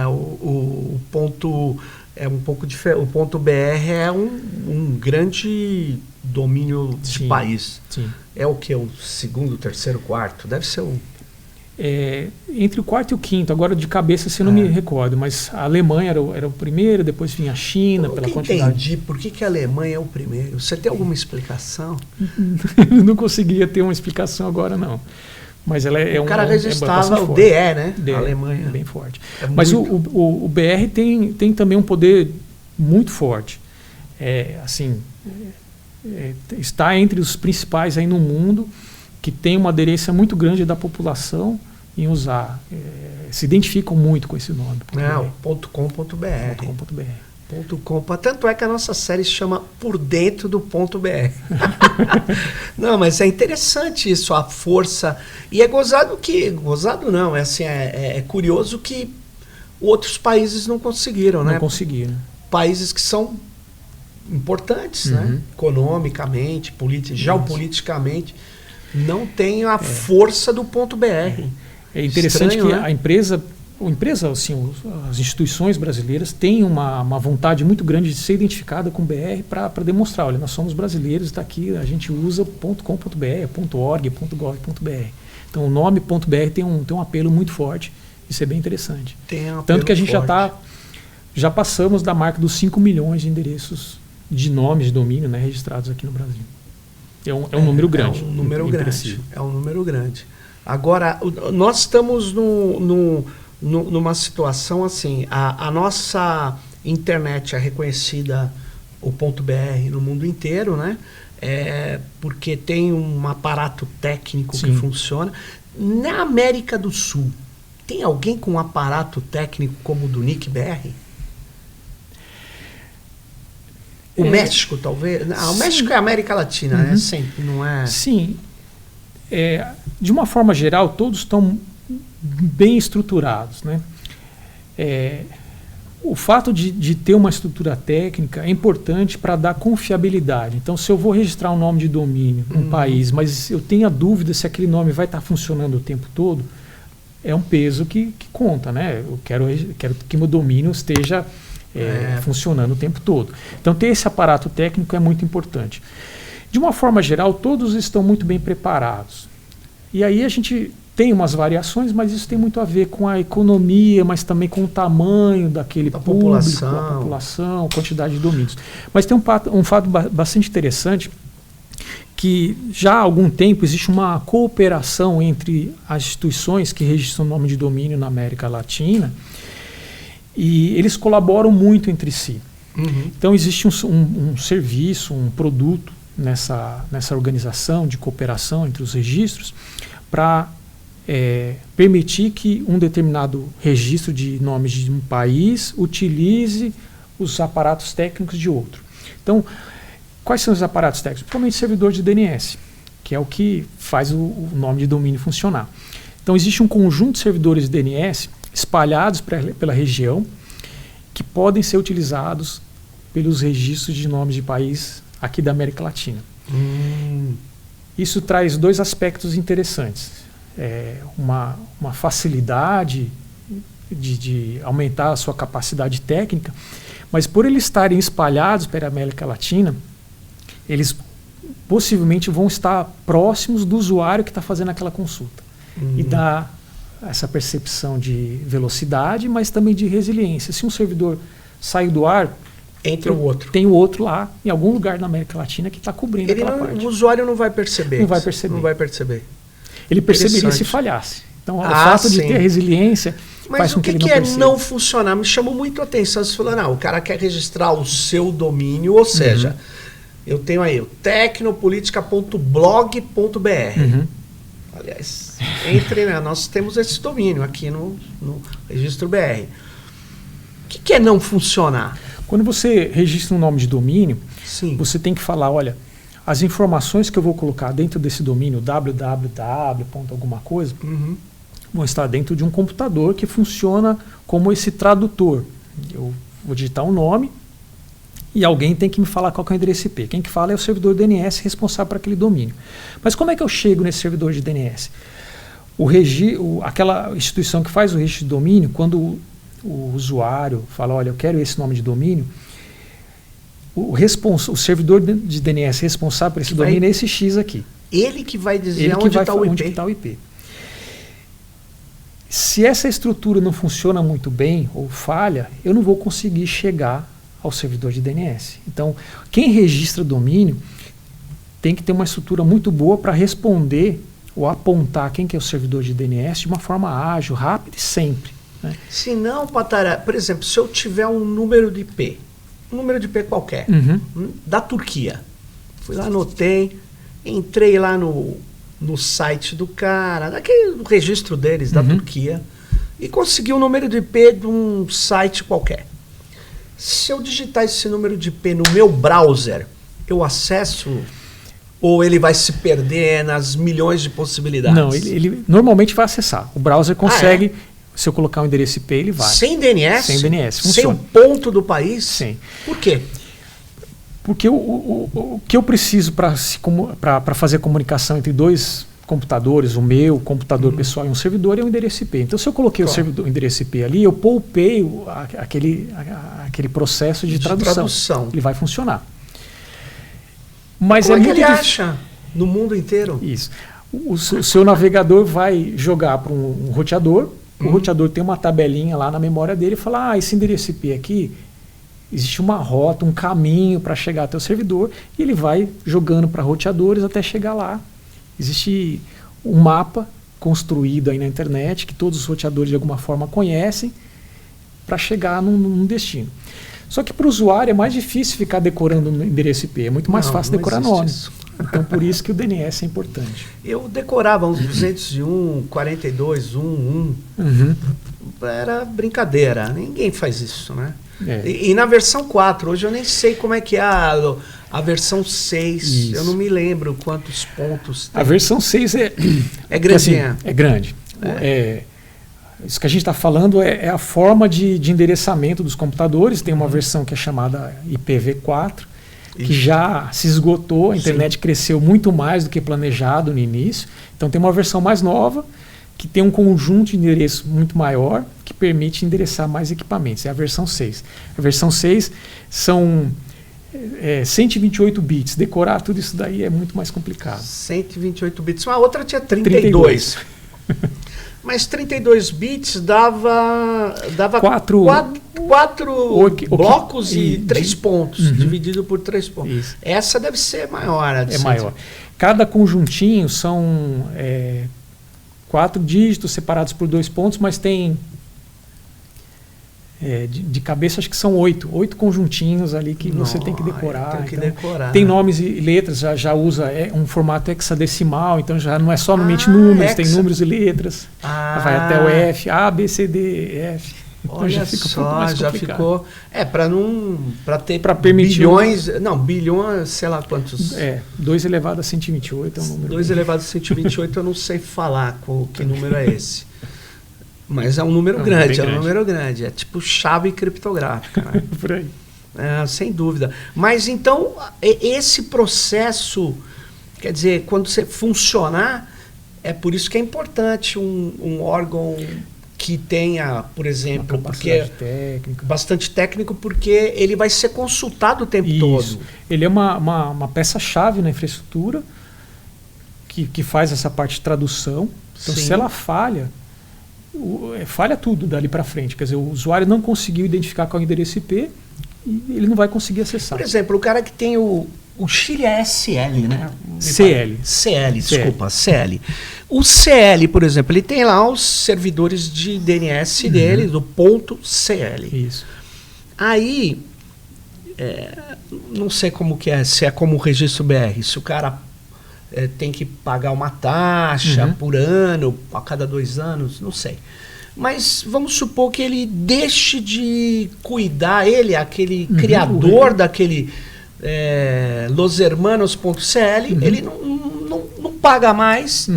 O ponto é um pouco diferente. O ponto .br é um grande domínio de país. Sim. É o que? O segundo, terceiro, quarto? Deve ser o... entre o quarto e o quinto. Agora, de cabeça, você não me recordo, mas a Alemanha era o primeiro, depois vinha a China, pela quantidade. Entendi. Por que a Alemanha é o primeiro? Você tem alguma explicação? Não conseguia ter uma explicação agora, não. Mas ela o cara registrava o DE, né? A Alemanha. Bem forte. Mas o BR tem também um poder muito forte. Está entre os principais aí no mundo, que tem uma aderência muito grande da população em usar. Se identificam muito com esse nome. O .com.br. Tanto é que a nossa série se chama Por Dentro do .br. Não, mas é interessante isso, a força. E é gozado não, é curioso que outros países não conseguiram, né? Não conseguiram. Países que são importantes, né? Economicamente, geopoliticamente, não têm a força do .br. É interessante. Estranho, que né? a empresa, assim, as instituições brasileiras têm uma vontade muito grande de ser identificada com o BR para demonstrar, olha, nós somos brasileiros, está aqui, a gente usa .com.br, .org, .gov.br. Então o nome .br tem um apelo muito forte, isso é bem interessante. Tanto que a gente já passamos da marca dos 5 milhões de endereços de nomes de domínio, né, registrados aqui no Brasil. É um número grande. É um número grande. Agora, nós estamos numa situação assim, a nossa internet é reconhecida, o .br, no mundo inteiro, né? Porque tem um aparato técnico que funciona. Na América do Sul, tem alguém com um aparato técnico como o do NIC-BR? O México, talvez? Não, o México é América Latina, né? Sempre, não é? Sim. De uma forma geral, todos estão bem estruturados, né? o fato de ter uma estrutura técnica é importante para dar confiabilidade. Então, se eu vou registrar um nome de domínio num país, mas eu tenho a dúvida se aquele nome vai estar funcionando o tempo todo, é um peso que conta, né? Eu quero que meu domínio esteja funcionando o tempo todo. Então, ter esse aparato técnico é muito importante. De uma forma geral, todos estão muito bem preparados. E aí a gente tem umas variações, mas isso tem muito a ver com a economia, mas também com o tamanho daquele público, a população, a quantidade de domínios. Mas tem um fato bastante interessante, que já há algum tempo existe uma cooperação entre as instituições que registram o nome de domínio na América Latina, e eles colaboram muito entre si. Então existe um serviço, um produto nessa organização de cooperação entre os registros para permitir que um determinado registro de nomes de um país utilize os aparatos técnicos de outro. Então, quais são os aparatos técnicos? Principalmente o servidor de DNS, que é o que faz o nome de domínio funcionar. Então, existe um conjunto de servidores de DNS espalhados pela região que podem ser utilizados pelos registros de nomes de país aqui da América Latina. Isso traz dois aspectos interessantes. Uma facilidade de aumentar a sua capacidade técnica, mas por eles estarem espalhados pela América Latina, eles possivelmente vão estar próximos do usuário que está fazendo aquela consulta. E dá essa percepção de velocidade, mas também de resiliência. Se um servidor sai do ar, tem o outro lá, em algum lugar na América Latina, que está cobrindo aquela parte. O usuário não vai perceber. Não vai perceber. Não vai perceber. Ele perceberia se falhasse. Então, o fato de ter resiliência faz com que ele não perceba. Mas o que é não funcionar? Me chamou muito a atenção. Você falou, não, o cara quer registrar o seu domínio, ou seja, eu tenho aí o tecnopolitica.blog.br. Aliás, entre, né, nós temos esse domínio aqui no Registro BR. O que é não funcionar? Quando você registra um nome de domínio, você tem que falar, olha, as informações que eu vou colocar dentro desse domínio, www. Alguma coisa, vão estar dentro de um computador que funciona como esse tradutor. Eu vou digitar um nome e alguém tem que me falar qual que é o endereço IP. Quem que fala é o servidor DNS responsável por aquele domínio. Mas como é que eu chego nesse servidor de DNS? Aquela instituição que faz o registro de domínio, quando o usuário fala, olha, eu quero esse nome de domínio, o servidor de DNS responsável por esse domínio é esse X aqui. Ele que vai dizer onde está o IP. Onde está o IP. Se essa estrutura não funciona muito bem ou falha, eu não vou conseguir chegar ao servidor de DNS. Então, quem registra domínio tem que ter uma estrutura muito boa para responder ou apontar quem que é o servidor de DNS de uma forma ágil, rápida e sempre. Né? Se não, Patara, por exemplo, se eu tiver um número de IP, qualquer, da Turquia. Fui lá, anotei, entrei lá no site do cara, daquele registro deles, da Turquia, e consegui o número de IP de um site qualquer. Se eu digitar esse número de IP no meu browser, eu acesso ou ele vai se perder nas milhões de possibilidades? Não, ele normalmente vai acessar. O browser consegue... Se eu colocar um endereço IP, ele vai. Sem DNS? Sem DNS, funciona. Sem o ponto do país? Sim. Por quê? Porque o que eu preciso para fazer a comunicação entre dois computadores, o meu computador pessoal e um servidor, é um endereço IP. Então, se eu coloquei o endereço IP ali, eu poupei aquele processo de tradução. Ele vai funcionar. Mas como é que ele acha no mundo inteiro? Isso. O seu navegador vai jogar para um roteador. O roteador tem uma tabelinha lá na memória dele e fala, esse endereço IP aqui, existe uma rota, um caminho para chegar até o servidor, e ele vai jogando para roteadores até chegar lá. Existe um mapa construído aí na internet, que todos os roteadores de alguma forma conhecem, para chegar num destino. Só que para o usuário é mais difícil ficar decorando o endereço IP, é muito mais fácil decorar nome. Então, por isso que o DNS é importante. Eu decorava uns 201, 42, 1. Era brincadeira. Ninguém faz isso, né? E na versão 4, hoje eu nem sei como é que é a versão 6. Isso. Eu não me lembro quantos pontos tem. A versão 6 é grandinha. Assim, é grande. isso que a gente está falando é a forma de endereçamento dos computadores. Tem uma versão que é chamada IPv4, que já se esgotou, a internet cresceu muito mais do que planejado no início. Então tem uma versão mais nova, que tem um conjunto de endereço muito maior, que permite endereçar mais equipamentos. É a versão 6. A versão 6 são 128 bits. Decorar tudo isso daí é muito mais complicado. 128 bits. A outra tinha 32. Mas 32 bits dava quatro blocos e 3 pontos, dividido por 3 pontos. Isso. Essa deve ser maior. É maior. Cada conjuntinho são 4 dígitos separados por 2 pontos, mas tem de cabeça acho que são 8 conjuntinhos ali que você tem que decorar. Tem nomes e letras, já usa um formato hexadecimal, então já não é somente números, tem números e letras. Vai até o F, A, B, C, D, F. Então olha já fica um pouco mais já complicado. Ficou. Para ter permitir bilhões, sei lá quantos. 2 elevado a 128 é um número. 2 elevado a 128 eu não sei falar que número é esse. Mas é um número grande, um número grande. É tipo chave criptográfica, né? Por aí. Sem dúvida. Mas então, esse processo, quer dizer, quando você funcionar, é por isso que é importante um órgão que tenha, por exemplo, bastante técnico, porque ele vai ser consultado o tempo todo. Ele é uma peça-chave na infraestrutura que faz essa parte de tradução. Então, se ela falha tudo dali para frente. Quer dizer, o usuário não conseguiu identificar qual é o endereço IP e ele não vai conseguir acessar. Por exemplo, o cara que tem o Chile é SL, né? CL. Desculpa, CL. O CL, por exemplo, ele tem lá os servidores de DNS dele, do ponto CL. Isso. Aí, não sei como que é, se é como o registro BR, se o cara tem que pagar uma taxa por ano, a cada 2 anos, não sei. Mas vamos supor que ele deixe de cuidar, aquele criador daquele loshermanos.cl, ele não paga mais,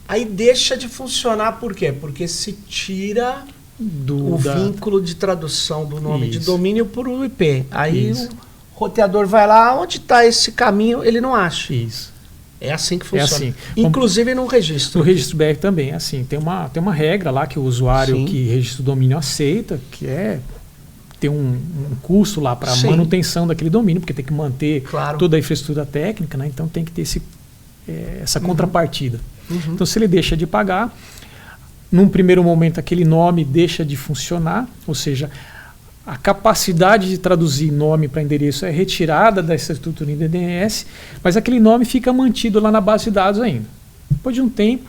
aí deixa de funcionar. Por quê? Porque se tira o vínculo de tradução do nome de domínio por um IP. Aí o roteador vai lá, onde está esse caminho, ele não acha. Isso. É assim que funciona. Inclusive no registro. No registro BR também é assim. Tem uma regra lá que o usuário que registra o domínio aceita, que tem um custo lá para manutenção daquele domínio, porque tem que manter toda a infraestrutura técnica, né? Então tem que ter essa contrapartida. Então se ele deixa de pagar, num primeiro momento aquele nome deixa de funcionar, ou seja, a capacidade de traduzir nome para endereço é retirada da estrutura em DNS, mas aquele nome fica mantido lá na base de dados ainda. Depois de um tempo,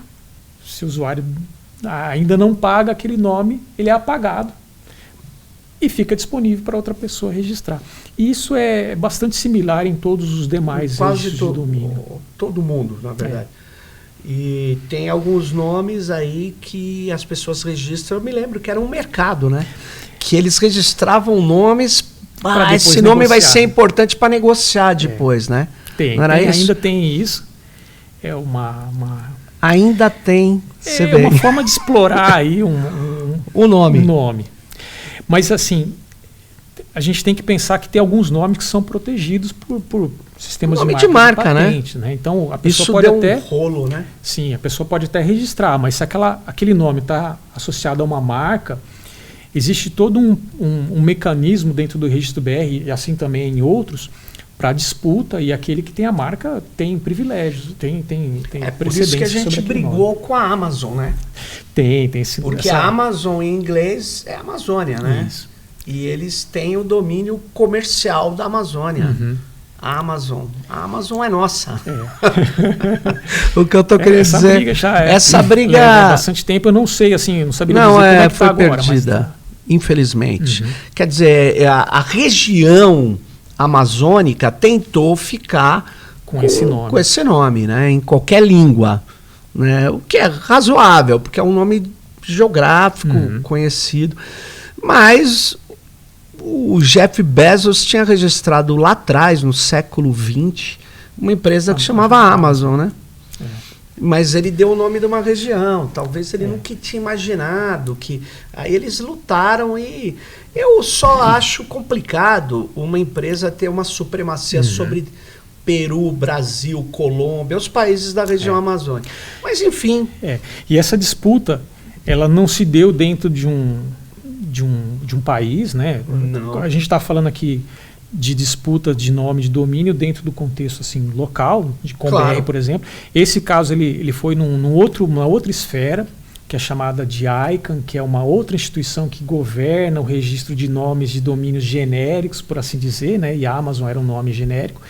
se o usuário ainda não paga aquele nome, ele é apagado e fica disponível para outra pessoa registrar. E isso é bastante similar em todos os demais registros de domínio. Todo mundo, na verdade. E tem alguns nomes aí que as pessoas registram. Eu me lembro que era um mercado, né? Que eles registravam nomes. Esse nome vai ser importante para negociar depois, né? Ainda tem isso. É ainda tem. Uma forma de explorar aí o nome. Mas assim, a gente tem que pensar que tem alguns nomes que são protegidos por sistemas de marca, patente, né? Então a pessoa isso pode deu até um rolo, né? Sim, a pessoa pode até registrar, mas se aquele nome está associado a uma marca, existe todo um mecanismo dentro do registro BR e assim também em outros para disputa, e aquele que tem a marca tem privilégios, tem precedência. Por isso que a gente brigou com a Amazon, né? Tem porque a Amazon em inglês é Amazônia, né? Isso. E eles têm o domínio comercial da Amazônia. A Amazon é nossa. O que eu tô querendo dizer, essa briga há bastante tempo, eu não sei, assim, não sabia dizer como é que foi agora, perdida, infelizmente. Quer dizer, a região amazônica tentou ficar com esse nome, né, em qualquer língua, né, o que é razoável, porque é um nome geográfico conhecido, mas o Jeff Bezos tinha registrado lá atrás, no século XX, uma empresa que chamava Amazon, né? Mas ele deu o nome de uma região. Talvez ele nunca tinha imaginado que... Aí eles lutaram e... Eu só acho complicado uma empresa ter uma supremacia sobre Peru, Brasil, Colômbia, os países da região amazônica. Mas, enfim... E essa disputa, ela não se deu dentro de um país, né? Não. A gente está falando aqui de disputa de nome, de domínio dentro do contexto assim, local, de Com.br, por exemplo. Esse caso ele foi numa outra esfera, que é chamada de ICANN, que é uma outra instituição que governa o registro de nomes de domínios genéricos, por assim dizer, né? E a Amazon era um nome genérico.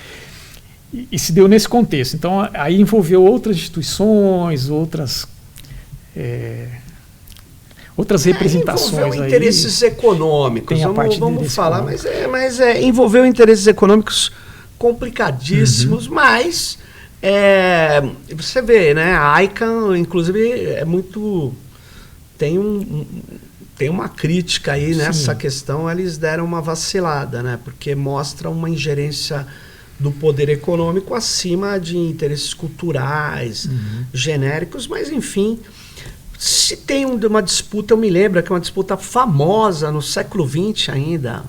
E se deu nesse contexto. Então, aí envolveu outras instituições, outras representações. Envolveu interesses econômicos, vamos falar, mas envolveu interesses econômicos complicadíssimos, mas você vê, né, a ICANN, inclusive, é muito... Tem uma crítica aí nessa questão, eles deram uma vacilada, né, porque mostra uma ingerência do poder econômico acima de interesses culturais, genéricos, mas enfim... Se tem uma disputa, eu me lembro que é uma disputa famosa no século XX ainda,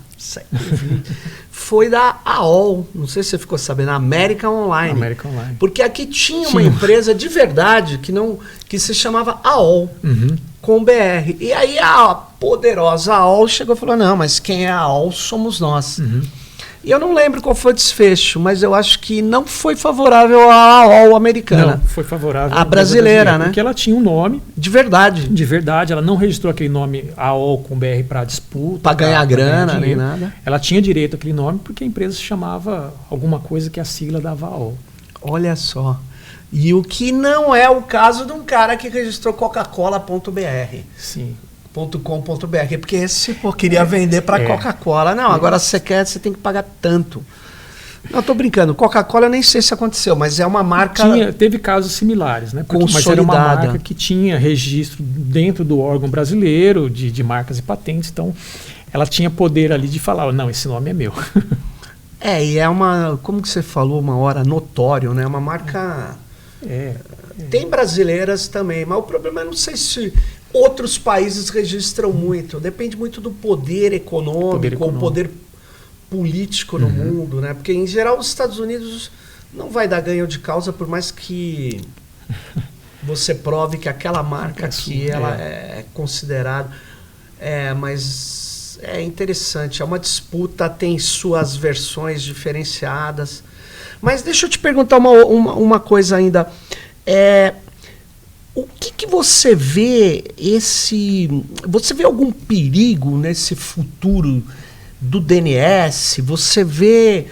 foi da AOL, não sei se você ficou sabendo, American Online. Porque aqui tinha uma empresa de verdade que se chamava AOL, com BR. E aí a poderosa AOL chegou e falou, não, mas quem é a AOL somos nós. E eu não lembro qual foi o desfecho, mas eu acho que não foi favorável à AOL americana. Não, foi favorável à brasileira, né? Porque ela tinha um nome. De verdade. De verdade. Ela não registrou aquele nome AOL com BR para disputa. Para ganhar grana, nem nada. Ela tinha direito àquele nome porque a empresa se chamava alguma coisa que a sigla dava AOL. Olha só. E o que não é o caso de um cara que registrou Coca-Cola.br. Sim. .com.br, porque esse queria vender para Coca-Cola. Não, agora você tem que pagar tanto. Não, tô brincando. Coca-Cola eu nem sei se aconteceu, mas é uma marca... Teve casos similares, né? Mas era uma marca que tinha registro dentro do órgão brasileiro de marcas e patentes, então ela tinha poder ali de falar, não, esse nome é meu. E é uma, como que você falou uma hora, notório, né? Uma marca... Tem brasileiras também, mas o problema é não sei se outros países registram muito. Depende muito do poder econômico, ou poder político no mundo, né? Porque, em geral, os Estados Unidos não vai dar ganho de causa, por mais que você prove que aquela marca aqui ela é considerada... mas é interessante. É uma disputa, tem suas versões diferenciadas. Mas deixa eu te perguntar uma coisa ainda. O que você vê você vê algum perigo nesse futuro do DNS? Você vê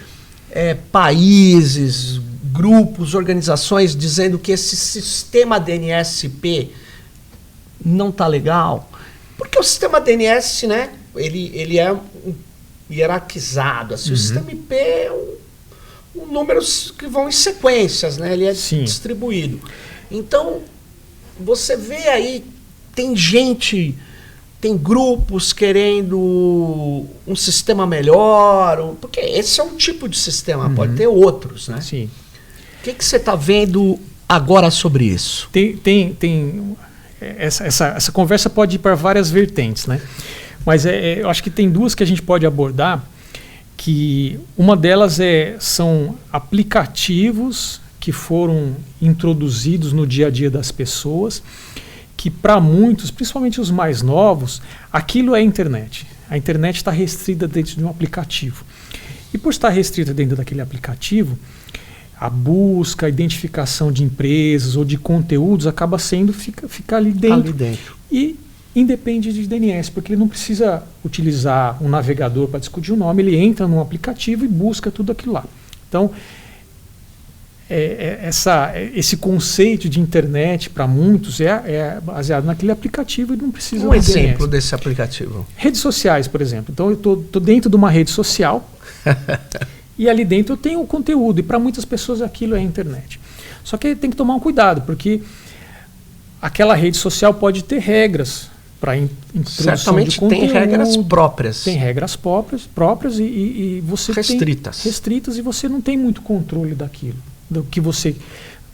países, grupos, organizações dizendo que esse sistema DNS-IP não está legal? Porque o sistema DNS, né, ele é hierarquizado. Assim, o sistema IP é números que vão em sequências, né? Ele é distribuído. Então, você vê aí, tem grupos querendo um sistema melhor, porque esse é um tipo de sistema, pode ter outros, né? Sim. O que você está vendo agora sobre isso? Essa conversa pode ir para várias vertentes, né? Mas eu acho que tem duas que a gente pode abordar, que uma delas são aplicativos que foram introduzidos no dia a dia das pessoas, que para muitos, principalmente os mais novos, aquilo é a internet. A internet está restrita dentro de um aplicativo. E por estar restrita dentro daquele aplicativo, a busca, a identificação de empresas ou de conteúdos acaba sendo ficar ali dentro. E independe de DNS, porque ele não precisa utilizar um navegador para discutir o nome, ele entra num aplicativo e busca tudo aquilo lá. Então, esse conceito de internet para muitos é baseado naquele aplicativo e não precisa... Um exemplo desse aplicativo. Redes sociais, por exemplo. Então, eu estou dentro de uma rede social e ali dentro eu tenho um conteúdo, e para muitas pessoas aquilo é a internet. Só que tem que tomar um cuidado, porque aquela rede social pode ter regras para introdução certamente de conteúdo. Tem regras próprias. Tem regras próprias e você restritas. Restritas, e você não tem muito controle daquilo, do que você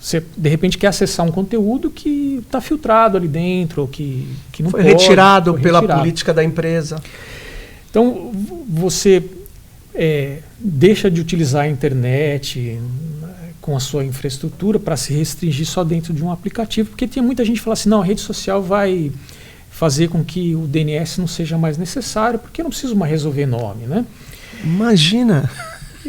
Você, de repente, quer acessar um conteúdo que está filtrado ali dentro, ou que não foi pode, retirado foi pela retirado. política da empresa. Então, você deixa de utilizar a internet com a sua infraestrutura para se restringir só dentro de um aplicativo, porque tem muita gente que fala assim, não, a rede social vai fazer com que o DNS não seja mais necessário, porque eu não preciso mais resolver nome, né? Imagina!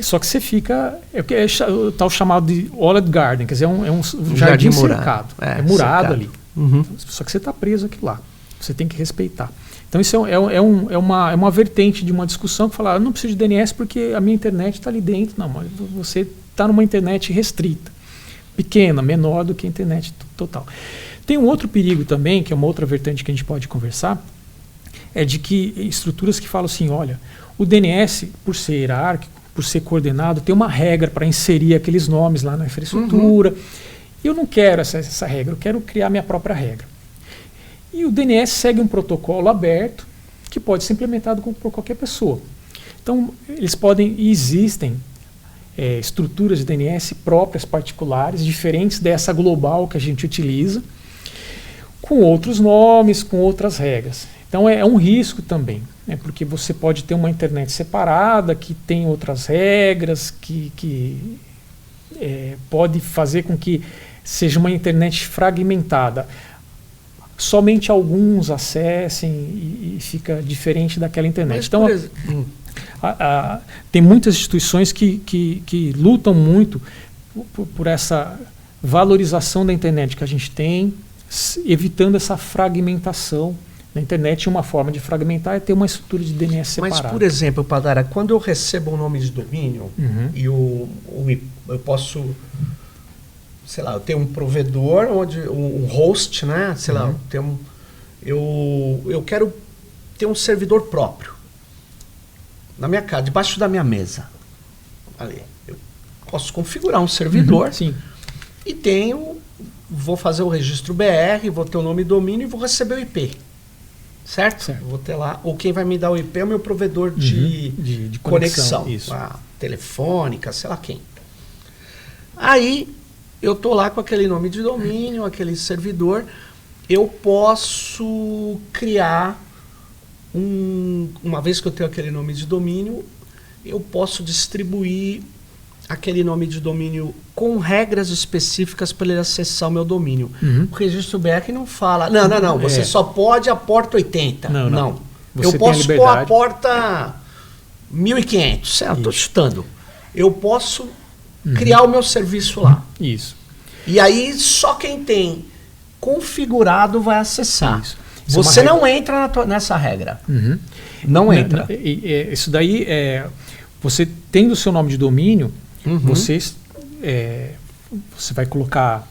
Só que você fica... É o tal chamado de Walled Garden, quer dizer, é um jardim cercado. É murado cercado ali. Uhum. Só que você está preso aqui lá. Você tem que respeitar. Então isso é uma vertente de uma discussão que fala, eu não preciso de DNS porque a minha internet está ali dentro. Não, mas você está numa internet restrita, pequena, menor do que a internet total. Tem um outro perigo também, que é uma outra vertente que a gente pode conversar, é de que estruturas que falam assim, olha, o DNS, por ser hierárquico, por ser coordenado, tem uma regra para inserir aqueles nomes lá na infraestrutura. Uhum. Eu não quero essa regra, eu quero criar minha própria regra. E o DNS segue um protocolo aberto que pode ser implementado por qualquer pessoa. Então, eles podem e existem estruturas de DNS próprias, particulares, diferentes dessa global que a gente utiliza, com outros nomes, com outras regras. Então, é um risco também, né, porque você pode ter uma internet separada, que tem outras regras, que pode fazer com que seja uma internet fragmentada. Somente alguns acessem e fica diferente daquela internet. Mas, então, tem muitas instituições que lutam muito por essa valorização da internet que a gente tem, evitando essa fragmentação da internet. Uma forma de fragmentar é ter uma estrutura de DNS separada. Mas, por exemplo, Padara, quando eu recebo um nome de domínio, e eu posso... sei lá, eu tenho um provedor, um host, né? Sei lá, eu quero ter um servidor próprio na minha casa, debaixo da minha mesa. Ali, eu posso configurar um servidor e vou fazer o registro BR, vou ter o nome e domínio e vou receber o IP. Certo? Vou ter lá, ou quem vai me dar o IP é o meu provedor de conexão. Isso. Telefônica, sei lá quem. Aí eu estou lá com aquele nome de domínio, aquele servidor, eu posso criar, uma vez que eu tenho aquele nome de domínio, eu posso distribuir aquele nome de domínio com regras específicas para ele acessar o meu domínio. O registro BR não fala, não, você só pode a porta 80. Não. Eu posso pôr a porta 1500, certo? Estou chutando. Eu posso criar o meu serviço lá. Isso. E aí só quem tem configurado vai acessar. Isso você não entra nessa regra. Não entra. Isso daí, você tendo o seu nome de domínio, você vai colocar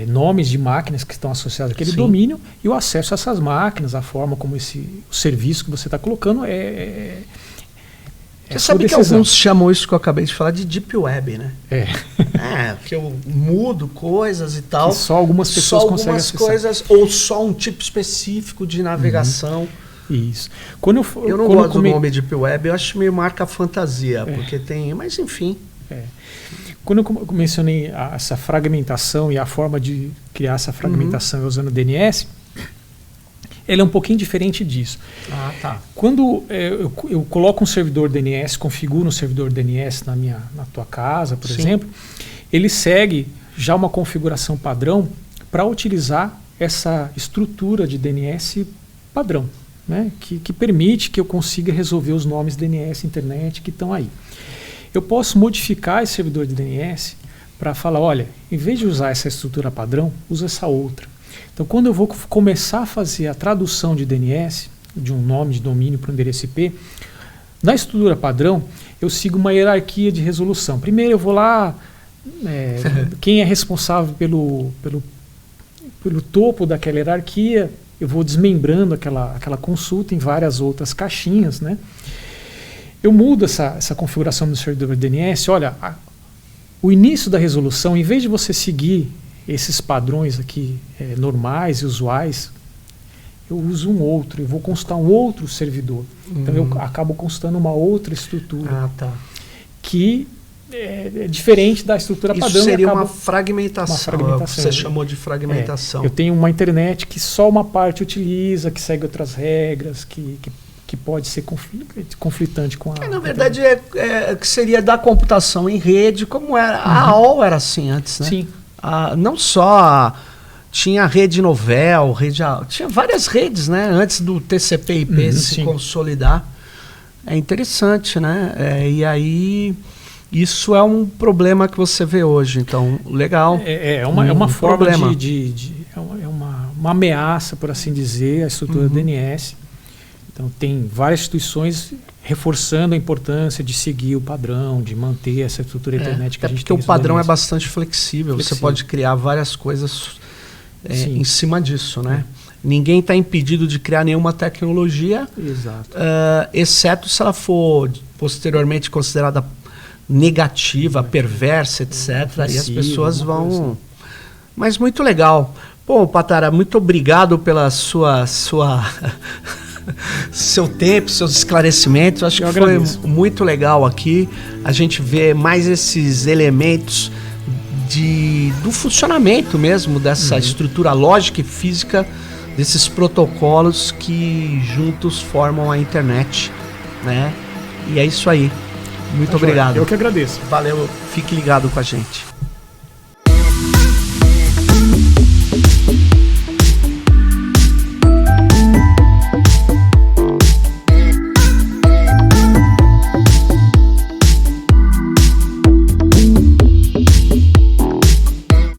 nomes de máquinas que estão associadas àquele domínio e o acesso a essas máquinas, a forma como o serviço que você está colocando Você sabe que alguns chamam isso que eu acabei de falar de Deep Web, né? Que eu mudo coisas e tal. Que só algumas pessoas conseguem acessar. Coisas, ou só um tipo específico de navegação. Isso. Eu não gosto do nome Deep Web, eu acho meio marca fantasia, porque tem... Mas enfim. Quando eu mencionei essa fragmentação e a forma de criar essa fragmentação usando o DNS, ele é um pouquinho diferente disso. Quando eu coloco um servidor DNS, configuro um servidor DNS na tua casa, por exemplo, ele segue já uma configuração padrão para utilizar essa estrutura de DNS padrão, né, que permite que eu consiga resolver os nomes DNS internet que estão aí. Eu posso modificar esse servidor de DNS para falar, olha, em vez de usar essa estrutura padrão, usa essa outra. Então, quando eu vou começar a fazer a tradução de DNS, de um nome de domínio para um endereço IP, na estrutura padrão, eu sigo uma hierarquia de resolução. Primeiro eu vou lá, quem é responsável pelo topo daquela hierarquia, eu vou desmembrando aquela consulta em várias outras caixinhas, né? Eu mudo essa configuração do servidor DNS. Olha, o início da resolução, em vez de você seguir esses padrões aqui normais e usuais, eu uso um outro, eu vou constar um outro servidor. Então eu acabo constando uma outra estrutura que é diferente da estrutura Isso padrão. seria uma fragmentação. fragmentação. Você chamou de fragmentação. Eu tenho uma internet que só uma parte utiliza, que segue outras regras, que pode ser conflitante com a... Na verdade, que seria da computação em rede, como era. A AOL era assim antes, né? Sim. Não só... Tinha a rede Novell, tinha várias redes, né? Antes do TCP/IP se consolidar. É interessante, né? E aí... Isso é um problema que você vê hoje, então, legal. É uma forma é uma ameaça, por assim dizer, a estrutura do DNS. Então, tem várias instituições reforçando a importância de seguir o padrão, de manter essa estrutura internet que a gente tem. Porque o padrão é bastante flexível, você pode criar várias coisas em cima disso, né? Ninguém está impedido de criar nenhuma tecnologia, exceto se ela for posteriormente considerada negativa, perversa, etc. Aí as pessoas vão... Mas muito legal. Pô, Patara, muito obrigado pela seu tempo, seus esclarecimentos. Acho que foi muito legal aqui. A gente vê mais esses elementos do funcionamento mesmo dessa estrutura lógica e física desses protocolos que juntos formam a internet, né? E é isso aí. Muito obrigado. Eu que agradeço. Valeu, fique ligado com a gente.